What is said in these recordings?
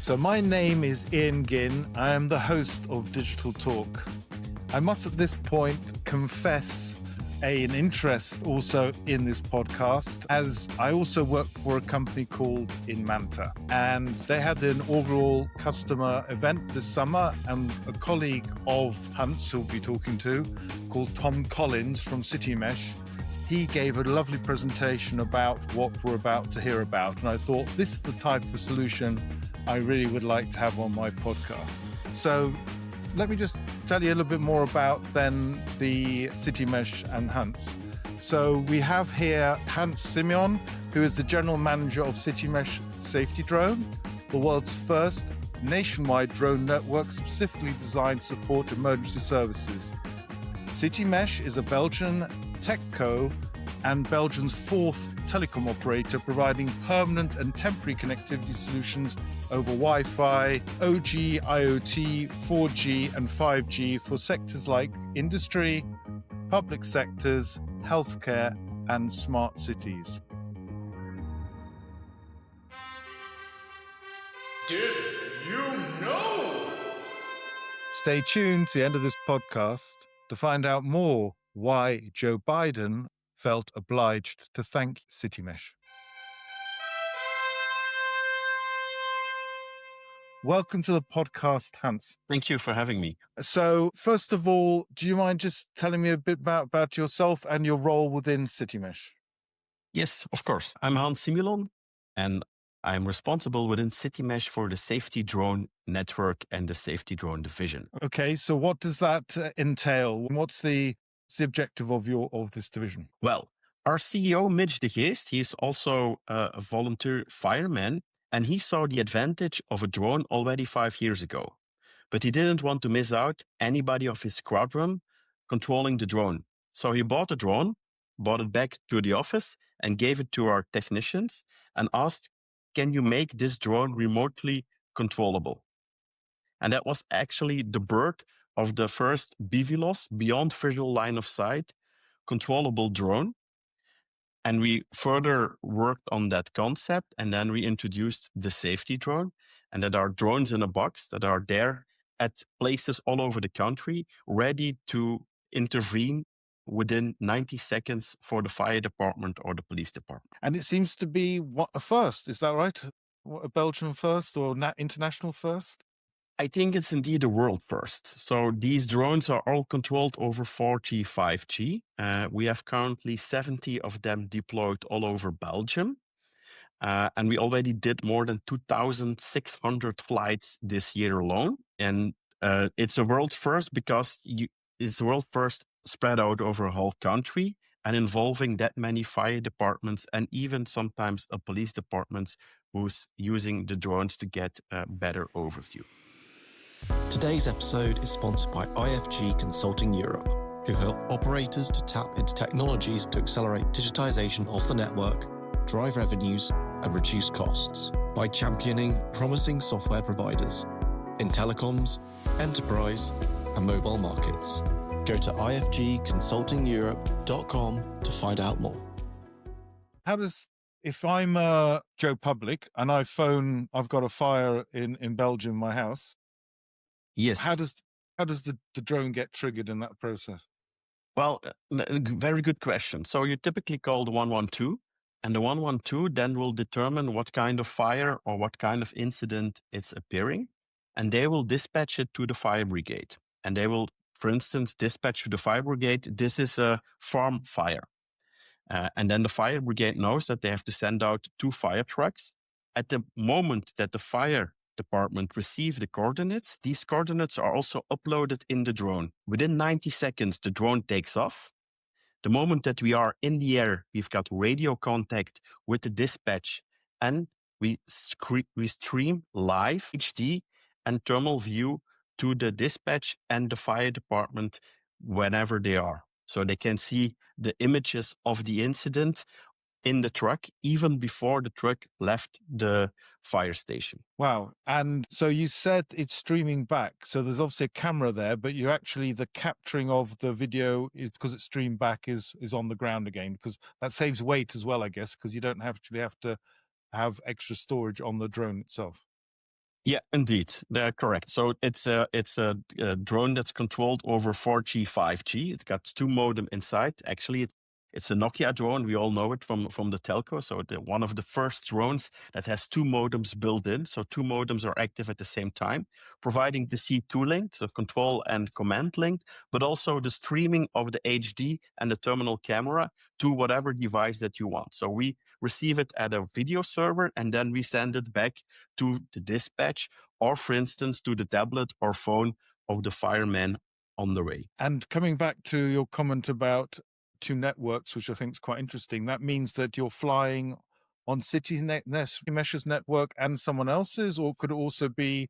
So my name is Ian Ginn. I am the host of Digital Talk. I must at this point confess an interest also in this podcast, as I also work for a company called Inmanta. And they had an inaugural customer event this summer, and a colleague of Hunt's, who we'll be talking to, called Tom Collins from Citymesh, he gave a lovely presentation about what we're about to hear about. And I thought, this is the type of solution I really would like to have on my podcast. So let me just tell you a little bit more about then the Citymesh and Hunt's. So we have here Hans Similon, who is the general manager of Citymesh Safety Drone, the world's first nationwide drone network specifically designed to support emergency services. Citymesh is a Belgian tech co and Belgium's fourth telecom operator, providing permanent and temporary connectivity solutions over Wi-Fi, OG, IoT, 4G and 5G for sectors like industry, public sectors, healthcare and smart cities. Did you know? Stay tuned to the end of this podcast to find out more why Joe Biden felt obliged to thank Citymesh. Welcome to the podcast, Hans. Thank you for having me. So, first of all, do you mind just telling me a bit about yourself and your role within Citymesh? Yes, of course. I'm Hans Similon, and I'm responsible within Citymesh for the safety drone network and the safety drone division. Okay, so what does that entail? What's the objective of this division? Well, our CEO, Mitch de Geest, he is also a volunteer fireman, and he saw the advantage of a drone already 5 years ago. But he didn't want to miss out anybody of his squadron controlling the drone. So he bought a drone, brought it back to the office, and gave it to our technicians and asked, can you make this drone remotely controllable? And that was actually the birth of the first BVLOS, beyond visual line of sight, controllable drone. And we further worked on that concept, and then we introduced the safety drone, and that are drones in a box that are there at places all over the country, ready to intervene within 90 seconds for the fire department or the police department. And it seems to be a first, is that right? A Belgian first or international first? I think it's indeed a world first. So these drones are all controlled over 4G, 5G. We have currently 70 of them deployed all over Belgium. And we already did more than 2,600 flights this year alone. And it's a world first because it's a world first spread out over a whole country and involving that many fire departments and even sometimes a police department who's using the drones to get a better overview. Today's episode is sponsored by IFG Consulting Europe, who help operators to tap into technologies to accelerate digitization of the network, drive revenues, and reduce costs by championing promising software providers in telecoms, enterprise, and mobile markets. Go to ifgconsultingeurope.com to find out more. If I'm Joe Public and I've got a fire in Belgium, my house. Yes. How does the drone get triggered in that process? Well, very good question. So you typically call the 112, and the 112 then will determine what kind of fire or what kind of incident it's appearing, and they will dispatch it to the fire brigade. And they will, for instance, dispatch to the fire brigade, this is a farm fire. And then the fire brigade knows that they have to send out 2 fire trucks. At the moment that the fire department receive the coordinates, these coordinates are also uploaded in the drone. Within 90 seconds, the drone takes off. The moment that we are in the air, we've got radio contact with the dispatch, and we stream live HD and thermal view to the dispatch and the fire department whenever they are. So they can see the images of the incident in the truck even before the truck left the fire station. Wow. And so you said it's streaming back. So there's obviously a camera there, but you're actually, the capturing of the video is because it's streamed back is on the ground again, because that saves weight as well, I guess, because you don't have to have extra storage on the drone itself. Yeah, indeed, they're correct. So it's a drone that's controlled over 4G, 5G. It's got two modem inside. Actually, it's a Nokia drone. We all know it from the telco. So one of the first drones that has two modems built in. So two modems are active at the same time, providing the C2 link, so control and command link, but also the streaming of the HD and the terminal camera to whatever device that you want. So we receive it at a video server, and then we send it back to the dispatch, or for instance, to the tablet or phone of the fireman on the way. And coming back to your comment about two networks, which I think is quite interesting, that means that you're flying on Citymesh's network and someone else's, or could it also be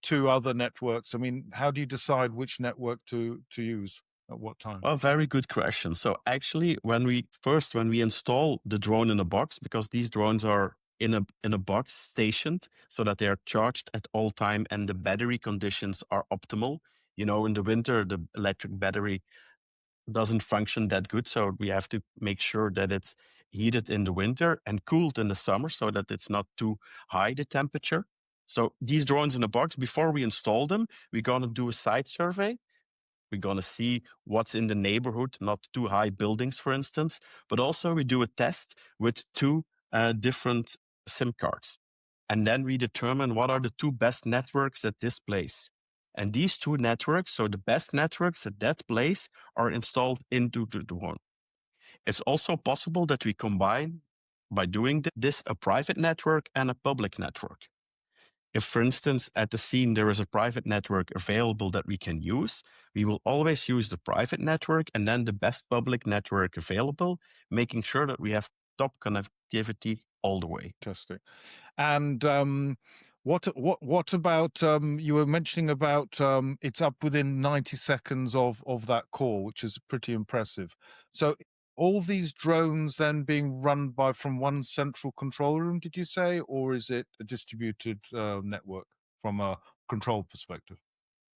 two other networks? I mean, how do you decide which network to use at what time? A very good question. So actually, when we install the drone in a box, because these drones are in a box stationed so that they are charged at all time and the battery conditions are optimal. You know, in the winter, the electric battery doesn't function that good. So we have to make sure that it's heated in the winter and cooled in the summer so that it's not too high, the temperature. So these drones in a box, before we install them, we're going to do a site survey. We're going to see what's in the neighborhood, not too high buildings, for instance, but also we do a test with two different SIM cards. And then we determine what are the two best networks at this place. And these two networks, so the best networks at that place, are installed into the drone. It's also possible that we combine, by doing this, a private network and a public network. If, for instance, at the scene there is a private network available that we can use, we will always use the private network and then the best public network available, making sure that we have top connectivity all the way. Fantastic. And what about you were mentioning about it's up within 90 seconds of that call, which is pretty impressive. So all these drones then being run from one central control room, did you say, or is it a distributed network from a control perspective?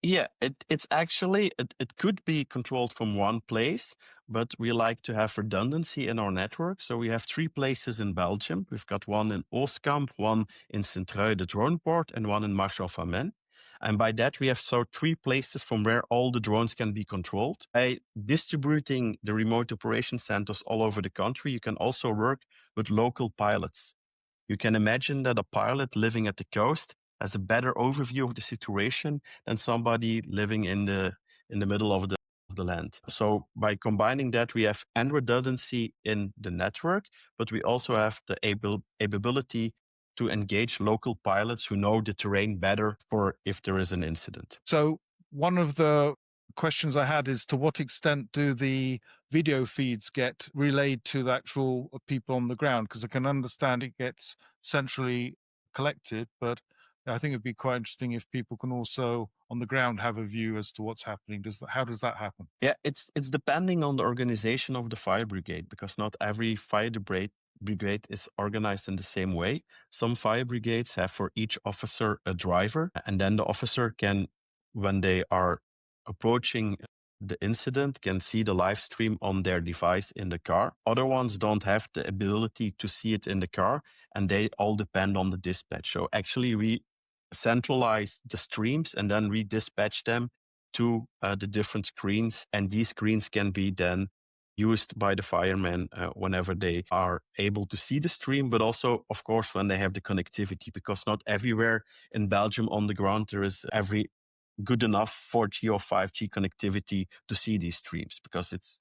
Yeah, it's actually, it could be controlled from one place, but we like to have redundancy in our network. So we have 3 places in Belgium. We've got one in Oostkamp, one in Sint-Truiden, the drone port, and one in Marshall-van-Men. And by that, we have 3 places from where all the drones can be controlled. By distributing the remote operation centers all over the country, you can also work with local pilots. You can imagine that a pilot living at the coast has a better overview of the situation than somebody living in the middle of the land. So by combining that, we have redundancy in the network, but we also have the ability to engage local pilots who know the terrain better for if there is an incident. So one of the questions I had is, to what extent do the video feeds get relayed to the actual people on the ground? Because I can understand it gets centrally collected, but I think it'd be quite interesting if people can also on the ground have a view as to what's happening. How does that happen? Yeah, it's depending on the organization of the fire brigade, because not every fire brigade is organized in the same way. Some fire brigades have for each officer a driver, and then the officer can, when they are approaching the incident, can see the live stream on their device in the car. Other ones don't have the ability to see it in the car, and they all depend on the dispatch. So actually we centralize the streams and then we dispatch them to the different screens, and these screens can be then used by the firemen whenever they are able to see the stream, but also, of course, when they have the connectivity, because not everywhere in Belgium on the ground there is every good enough 4G or 5G connectivity to see these streams, because it's,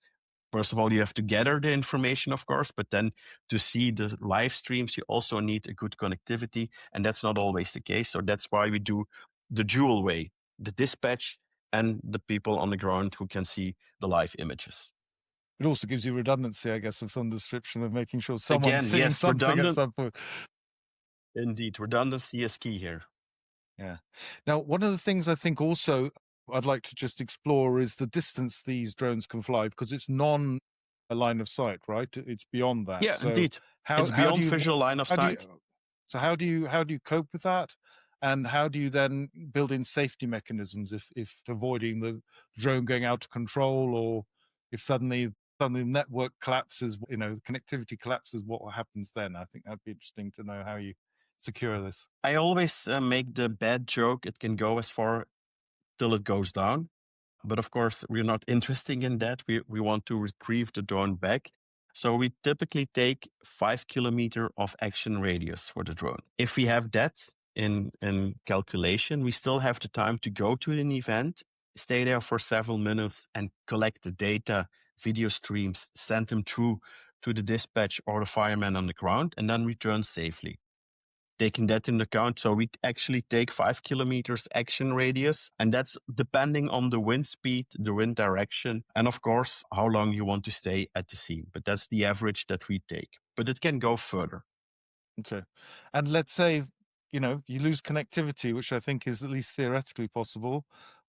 first of all, you have to gather the information, of course, but then to see the live streams, you also need a good connectivity, and that's not always the case. So that's why we do the dual way, the dispatch and the people on the ground who can see the live images. It also gives you redundancy, I guess, of some description of making sure someone's Again, seeing yes, something at some point. Indeed, redundancy is key here. Yeah. Now, one of the things I think also I'd like to just explore is the distance these drones can fly, because it's non a line of sight, right? It's beyond that. Yeah, so indeed. It's beyond visual line of sight. So how do you cope with that? And how do you then build in safety mechanisms if avoiding the drone going out of control, or if suddenly the network collapses, the connectivity collapses, what happens then? I think that'd be interesting to know how you secure this? I always make the bad joke, it can go as far till it goes down. But of course, we're not interested in that. We want to retrieve the drone back. So we typically take 5 kilometer of action radius for the drone. If we have that in calculation, we still have the time to go to an event, stay there for several minutes and collect the data, video streams, send them through to the dispatch or the fireman on the ground, and then return safely. Taking that into account, so we actually take 5 kilometers action radius, and that's depending on the wind speed, the wind direction, and of course, how long you want to stay at the scene. But that's the average that we take. But it can go further. Okay. And let's say, you lose connectivity, which I think is at least theoretically possible.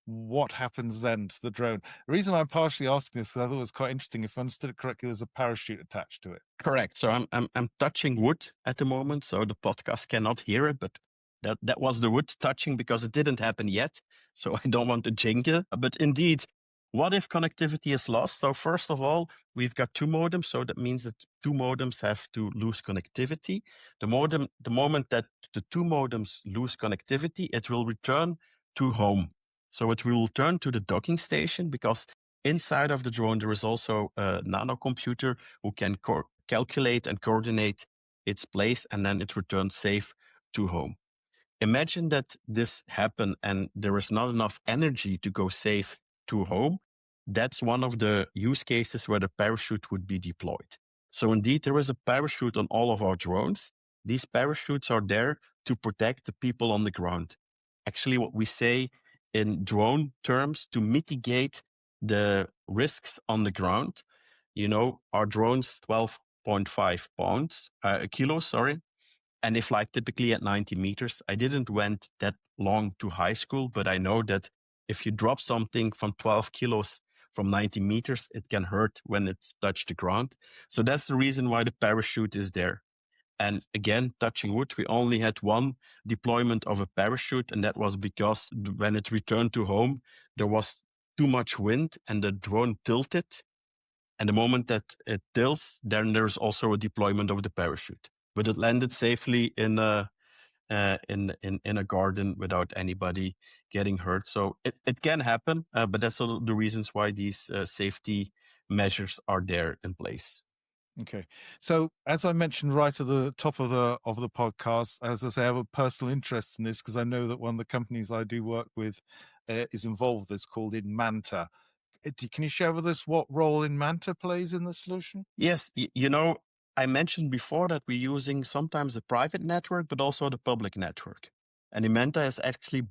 What happens then to the drone? The reason I'm partially asking this, because I thought it was quite interesting. If I understood it correctly, there's a parachute attached to it. Correct. So I'm touching wood at the moment, so the podcast cannot hear it, but that was the wood touching because it didn't happen yet. So I don't want to jinx it. But indeed, what if connectivity is lost? So first of all, we've got 2 modems, so that means that 2 modems have to lose connectivity. The moment that the 2 modems lose connectivity, it will return to home. So it will return to the docking station because inside of the drone, there is also a nano computer who can calculate and coordinate its place, and then it returns safe to home. Imagine that this happened and there is not enough energy to go safe to home. That's one of the use cases where the parachute would be deployed. So indeed, there is a parachute on all of our drones. These parachutes are there to protect the people on the ground. Actually, what we say in drone terms, to mitigate the risks on the ground. Our drones 12.5 kilos, and they fly typically at 90 meters. I didn't went that long to high school, but I know that if you drop something from 12 kilos from 90 meters, it can hurt when it's touched the ground. So that's the reason why the parachute is there. And again, touching wood, we only had one deployment of a parachute, and that was because when it returned to home, there was too much wind and the drone tilted. And the moment that it tilts, then there's also a deployment of the parachute. But it landed safely in a garden without anybody getting hurt. So it can happen, but that's all the reasons why these safety measures are there in place. Okay. So as I mentioned right at the top of the podcast, as I say, I have a personal interest in this because I know that one of the companies I do work with is involved. It's called Inmanta. Can you share with us what role Inmanta plays in the solution? Yes. I mentioned before that we're using sometimes the private network, but also the public network. And Inmanta is actually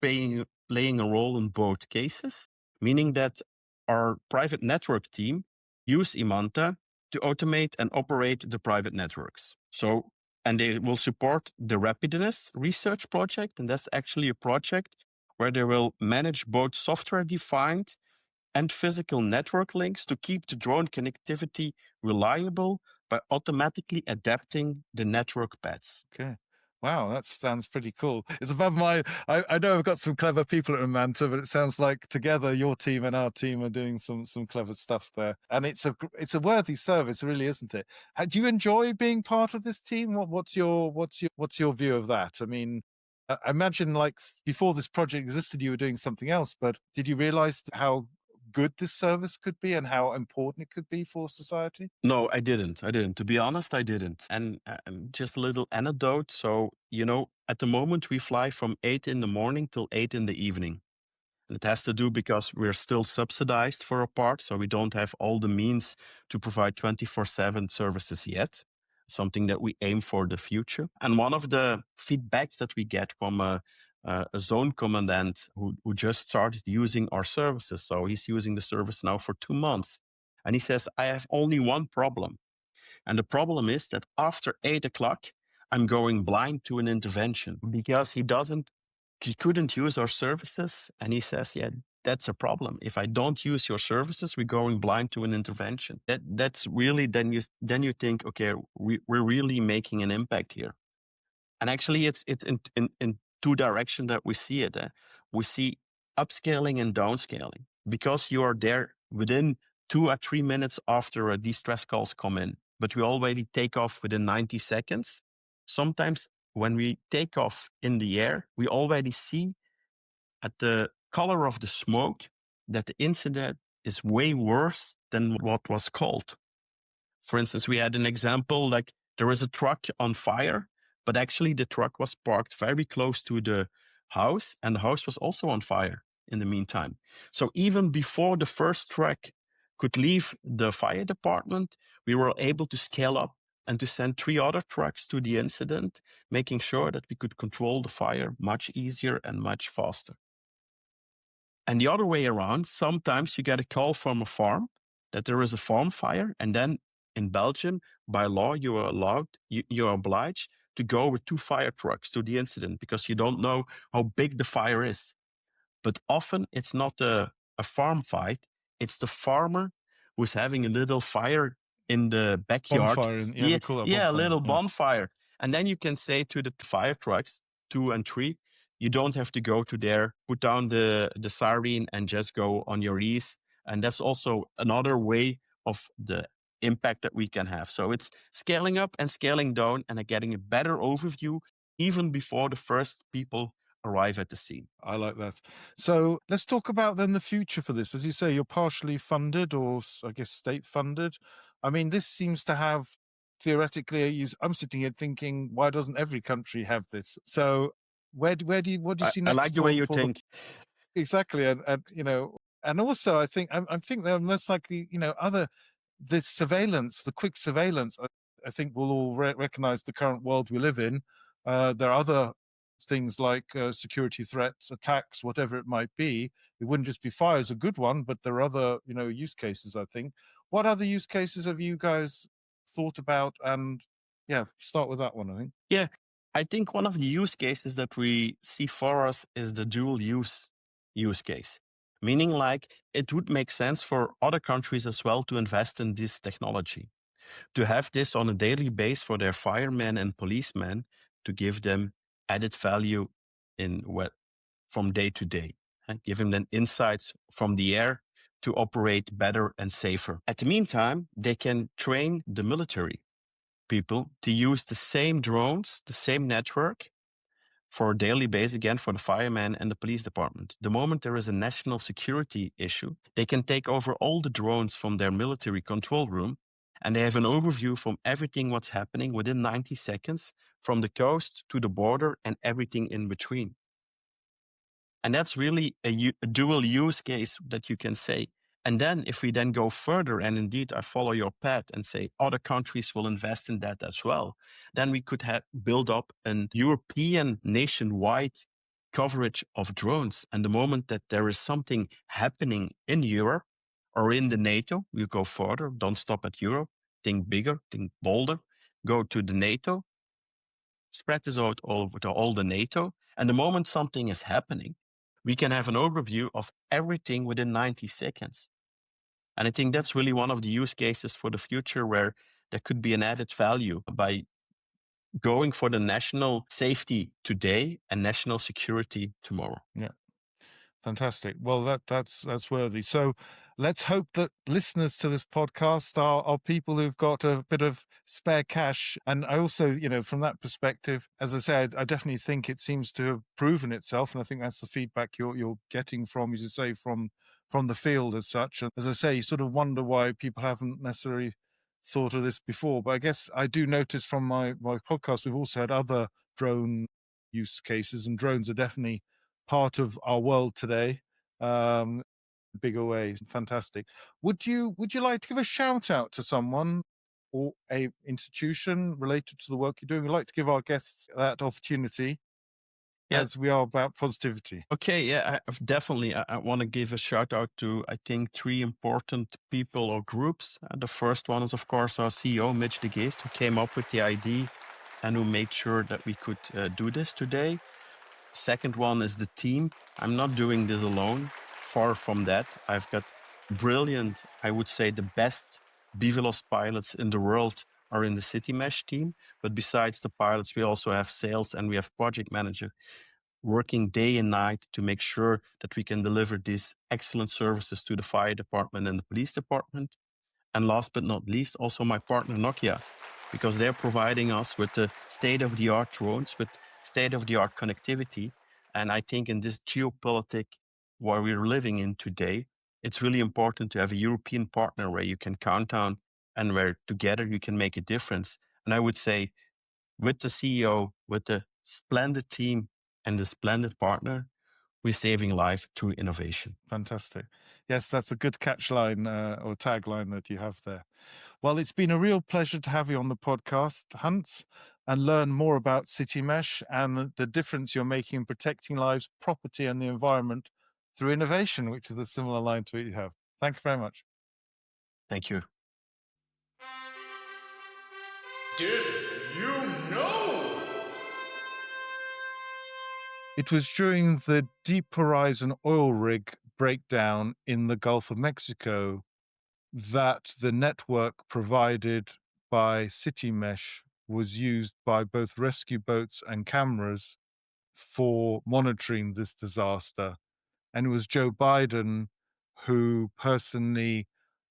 playing a role in both cases, meaning that our private network team use Inmanta to automate and operate the private networks. And they will support the Rapidness research project. And that's actually a project where they will manage both software-defined and physical network links to keep the drone connectivity reliable by automatically adapting the network paths. Okay. Wow, that sounds pretty cool. It's above my... I know I've got some clever people at Inmanta, but it sounds like together your team and our team are doing some clever stuff there. And it's a worthy service, really, isn't it? Do you enjoy being part of this team? What's your view of that? I mean, I imagine like before this project existed, you were doing something else, but did you realize how good this service could be and how important it could be for society? No, I didn't. To be honest, I didn't. And just a little anecdote. So, at the moment we fly from 8 in the morning till 8 in the evening. And it has to do because we're still subsidized for a part. So we don't have all the means to provide 24/7 services yet. Something that we aim for the future. And one of the feedbacks that we get from a zone commandant who just started using our services. So he's using the service now for 2 months. And he says, I have only one problem. And the problem is that after 8 o'clock, I'm going blind to an intervention because he couldn't use our services. And he says, yeah, that's a problem. If I don't use your services, we're going blind to an intervention. That's really, then you think, okay, we're really making an impact here. And actually it's in 2 directions that we see it. We see upscaling and downscaling because you are there within 2 or 3 minutes after distress calls come in, but we already take off within 90 seconds. Sometimes when we take off in the air, we already see at the color of the smoke that the incident is way worse than what was called. For instance, we had an example like there was a truck on fire, but actually the truck was parked very close to the house, and the house was also on fire in the meantime. So even before the first truck could leave the fire department, we were able to scale up and to send 3 other trucks to the incident, making sure that we could control the fire much easier and much faster. And the other way around, sometimes you get a call from a farm that there is a farm fire, and then in Belgium, by law, you're obliged to go with 2 fire trucks to the incident because you don't know how big the fire is. But often it's not a farm fight, it's the farmer who's having a little fire in the backyard. Bonfire, we call that bonfire. A little bonfire. And then you can say to the fire trucks, 2 and 3, you don't have to go to there, put down the siren and just go on your ease. And that's also another way of the impact that we can have. So it's scaling up and scaling down and getting a better overview even before the first people arrive at the scene. I like that. So let's talk about then the future for this. As you say, you're partially funded, or I guess state funded. I mean, this seems to have theoretically, I'm sitting here thinking, why doesn't every country have this? So what do you see next? I like the way you think. Exactly. And and also I think there are most likely, the surveillance, the quick surveillance, I think we'll all recognize the current world we live in. There are other things like security threats, attacks, whatever it might be. It wouldn't just be fire is a good one, but there are other, use cases, I think. What other use cases have you guys thought about? And start with that one, I think. Yeah, I think one of the use cases that we see for us is the dual use case. Meaning like it would make sense for other countries as well to invest in this technology, to have this on a daily basis for their firemen and policemen to give them added value from day to day, and giving them insights from the air to operate better and safer. At the meantime, they can train the military people to use the same drones, the same network for a daily basis, again, for the firemen and the police department. The moment there is a national security issue, they can take over all the drones from their military control room, and they have an overview from everything what's happening within 90 seconds, from the coast to the border and everything in between. And that's really a dual use case that you can say. And then if we then go further, and indeed I follow your path and say other countries will invest in that as well, then we could build up an European nationwide coverage of drones. And the moment that there is something happening in Europe or in the NATO, we go further, don't stop at Europe, think bigger, think bolder, go to the NATO, spread this out all over all the NATO. And the moment something is happening, we can have an overview of everything within 90 seconds. And I think that's really one of the use cases for the future where there could be an added value by going for the national safety today and national security tomorrow. Yeah. Fantastic. Well, that's worthy. So let's hope that listeners to this podcast are people who've got a bit of spare cash. And I also, from that perspective, as I said, I definitely think it seems to have proven itself. And I think that's the feedback you're getting from, as you say, from the field as such. And as I say, you sort of wonder why people haven't necessarily thought of this before. But I guess I do notice from my podcast, we've also had other drone use cases, and drones are definitely part of our world today, bigger ways. Fantastic. Would you like to give a shout out to someone or a institution related to the work you're doing? We'd like to give our guests that opportunity, as we are about positivity. Okay, yeah, definitely. I want to give a shout out to, I think, 3 important people or groups. The first one is, of course, our CEO, Mitch de Geest, who came up with the idea and who made sure that we could do this today. Second one is the team. I'm not doing this alone. Far from that. I've got brilliant, I would say the best BVLOS pilots in the world are in the Citymesh team. But besides the pilots, we also have sales and we have project manager working day and night to make sure that we can deliver these excellent services to the fire department and the police department. And last but not least, also my partner Nokia, because they're providing us with the state-of-the-art drones, with state-of-the-art connectivity. And I think in this geopolitic where we're living in today, it's really important to have a European partner where you can count on and where together you can make a difference. And I would say with the CEO, with the splendid team and the splendid partner, we're saving life through innovation. Fantastic. Yes, that's a good catchline or tagline that you have there. Well, it's been a real pleasure to have you on the podcast, Hans, and learn more about Citymesh and the difference you're making in protecting lives, property, and the environment through innovation, which is a similar line to what you have. Thank you very much. Thank you. Did you know? It was during the Deep Horizon oil rig breakdown in the Gulf of Mexico that the network provided by Citymesh was used by both rescue boats and cameras for monitoring this disaster. And it was Joe Biden who personally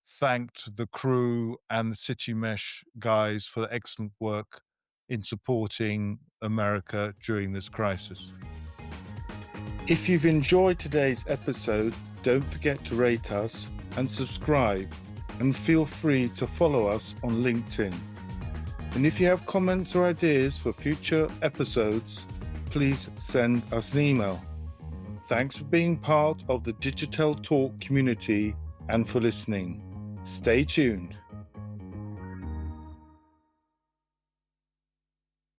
thanked the crew and the Citymesh guys for the excellent work in supporting America during this crisis. If you've enjoyed today's episode, don't forget to rate us and subscribe, and feel free to follow us on LinkedIn. And if you have comments or ideas for future episodes, please send us an email. Thanks for being part of the Digital Talk community and for listening. Stay tuned.